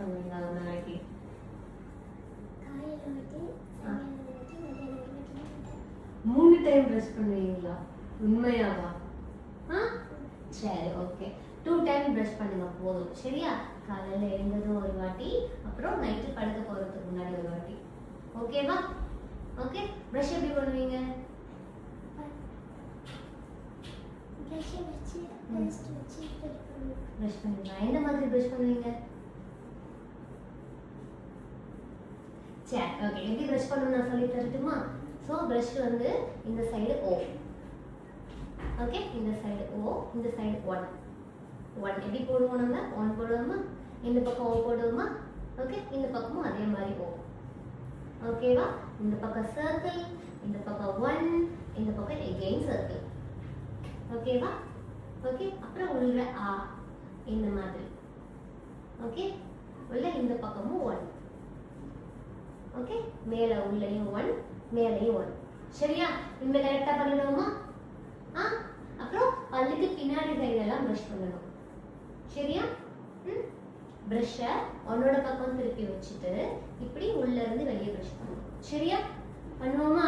பண்ணுவீங்க ஒரு நாளைக்கு? காலையில வாட்டி, சாயங்காலம் வாட்டி, மதியானம் ஒரு வாட்டி. 3 டைம் ப்ரஷ் பண்ணுவீங்களா? உண்மையாவா? சரி, ஓகே. 2 டைம் ப்ரஷ் பண்ணுங்க போதும். சரியா? காலையில எழுந்ததும் ஒரு வாட்டி, அப்புறம் நைட்டு படுக்க போறதுக்கு முன்னாடி ஒரு வாட்டி. ஓகேவா? ஓகே. ப்ரஷ் எப்படி பண்ணுவீங்க? ப்ரஷ் வச்சு பேஸ்ட் வச்சு ப்ரஷ் பண்ணுவீங்க. எந்த மாதிரி ப்ரஷ் பண்ணுவீங்க? சரி, ஓகே. எப்படி ப்ரஷ் பண்ணணும் நான் சொல்லி தரட்டுமா? ஸோ ப்ரஷ் வந்து இந்த சைடு ஓ, ஓகே, இந்த சைடு ஓ, இந்த சைடு 1 எப்படி போடுவோம்? நம்ம 1 போடுவோமா? இந்த பக்கம் ஓ போடுவோமா? ஓகே, இந்த பக்கமும் அதே மாதிரி ஓ. ஓகேவா? இந்த பக்கம் சர்க்கிள், இந்த பக்கம் 1, இந்த பக்கம் எகெயின் சர்க்கிள். ஓகேவா? ஓகே. அப்புறம் உள்ள ஆ இந்த மாதிரி. ஓகே, உள்ள இந்த பக்கமும் 1. ஓகே, மேலே உள்ளேயும் 1, மேலேயும் 1. சரியா? இந்த கரெக்டாக பண்ணிடுவோமா? அப்புறம் பல்லுக்கு பின்னாடி சைடெல்லாம் ப்ரஷ் பண்ணணும். சரியா? ப்ரஷ்ஷை உன்னோட பக்கம் திருப்பி வச்சுட்டு இப்படி உள்ள இருந்து வெளியே ப்ரஷ் பண்ணணும். சரியா? பண்ணுவோமா?